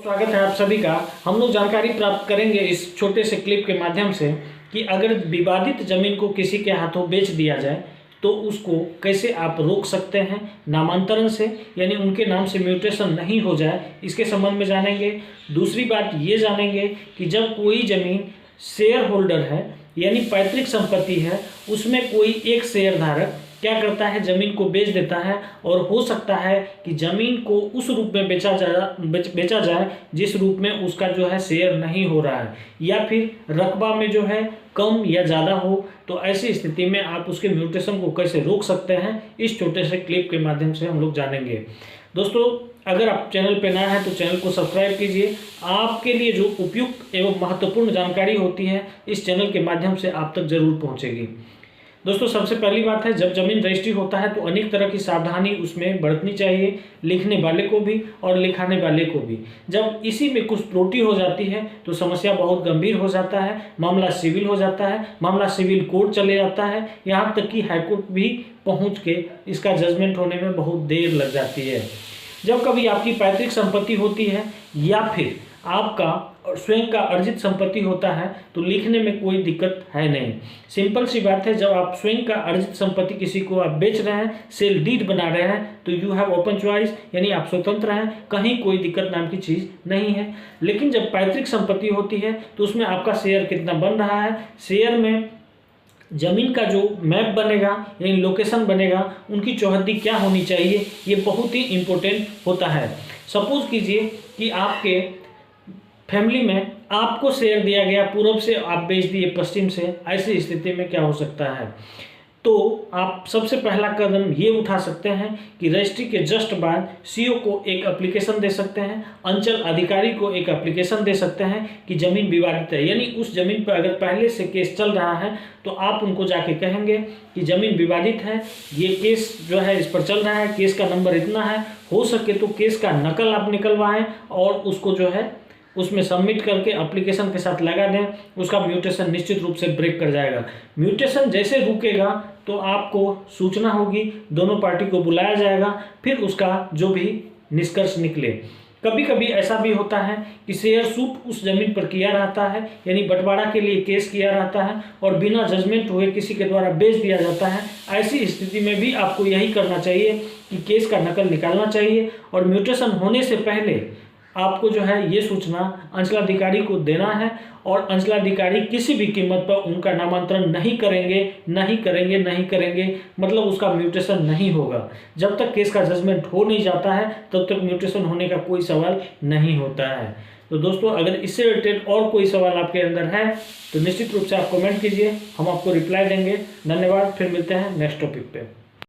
स्वागत है आप सभी का। हम लोग जानकारी प्राप्त करेंगे इस छोटे से क्लिप के माध्यम से कि अगर विवादित जमीन को किसी के हाथों बेच दिया जाए तो उसको कैसे आप रोक सकते हैं नामांतरण से, यानी उनके नाम से म्यूटेशन नहीं हो जाए, इसके संबंध में जानेंगे। दूसरी बात ये जानेंगे कि जब कोई जमीन शेयर होल्डर है यानी पैतृक संपत्ति है, उसमें कोई एक शेयर धारक क्या करता है, जमीन को बेच देता है और हो सकता है कि जमीन को उस रूप में बेचा जाए जिस रूप में उसका जो है शेयर नहीं हो रहा है, या फिर रकबा में जो है कम या ज़्यादा हो। तो ऐसी स्थिति में आप उसके म्यूटेशन को कैसे रोक सकते हैं, इस छोटे से क्लिप के माध्यम से हम लोग जानेंगे। दोस्तों, अगर आप चैनल पर नया हैं तो चैनल को सब्सक्राइब कीजिए। आपके लिए जो उपयुक्त एवं महत्वपूर्ण जानकारी होती है इस चैनल के माध्यम से आप तक जरूर पहुंचेगी। दोस्तों, सबसे पहली बात है, जब जमीन रजिस्ट्री होता है तो अनेक तरह की सावधानी उसमें बरतनी चाहिए, लिखने वाले को भी और लिखाने वाले को भी। जब इसी में कुछ त्रुटि हो जाती है तो समस्या बहुत गंभीर हो जाता है, मामला सिविल हो जाता है, मामला सिविल कोर्ट चले जाता है, यहाँ तक कि हाईकोर्ट भी पहुँच के इसका जजमेंट होने में बहुत देर लग जाती है। जब कभी आपकी पैतृक संपत्ति होती है या फिर आपका स्वयं का अर्जित संपत्ति होता है तो लिखने में कोई दिक्कत है नहीं। सिंपल सी बात है, जब आप स्वयं का अर्जित संपत्ति किसी को आप बेच रहे हैं, सेल डीड बना रहे हैं, तो यू हैव ओपन चॉइस, यानी आप स्वतंत्र हैं, कहीं कोई दिक्कत नाम की चीज़ नहीं है। लेकिन जब पैतृक संपत्ति होती है तो उसमें आपका शेयर कितना बन रहा है, शेयर में जमीन का जो मैप बनेगा यानी लोकेशन बनेगा, उनकी चौहद्दी क्या होनी चाहिए, ये बहुत ही इम्पोर्टेंट होता है। सपोज कीजिए कि आपके फैमिली में आपको शेयर दिया गया पूर्व से, आप बेच दिए पश्चिम से, ऐसी स्थिति में क्या हो सकता है, तो आप सबसे पहला कदम ये उठा सकते हैं कि रजिस्ट्री के जस्ट बाद सीओ को एक एप्लीकेशन दे सकते हैं, अंचल अधिकारी को एक एप्लीकेशन दे सकते हैं कि ज़मीन विवादित है। यानी उस ज़मीन पर अगर पहले से केस चल रहा है तो आप उनको जाके कहेंगे कि ज़मीन विवादित है, ये केस जो है इस पर चल रहा है, केस का नंबर इतना है, हो सके तो केस का नकल आप निकलवाएं और उसको जो है उसमें सबमिट करके एप्लीकेशन के साथ लगा दें। उसका म्यूटेशन निश्चित रूप से ब्रेक कर जाएगा। म्यूटेशन जैसे रुकेगा तो आपको सूचना होगी, दोनों पार्टी को बुलाया जाएगा, फिर उसका जो भी निष्कर्ष निकले। कभी कभी ऐसा भी होता है कि शेयर सूट उस जमीन पर किया रहता है, यानी बंटवारा के लिए केस किया रहता है और बिना जजमेंट हुए किसी के द्वारा बेच दिया जाता है। ऐसी स्थिति में भी आपको यही करना चाहिए कि केस का नकल निकालना चाहिए और म्यूटेशन होने से पहले आपको जो है ये सूचना अंचलाधिकारी को देना है और अंचलाधिकारी किसी भी कीमत पर उनका नामांतरण नहीं करेंगे, मतलब उसका म्यूटेशन नहीं होगा। जब तक केस का जजमेंट हो नहीं जाता है तब तक म्यूटेशन होने का कोई सवाल नहीं होता है। तो दोस्तों, अगर इससे रिलेटेड और कोई सवाल आपके अंदर है तो निश्चित रूप से आप कमेंट कीजिए, हम आपको रिप्लाई देंगे। धन्यवाद, फिर मिलते हैं नेक्स्ट टॉपिक पे।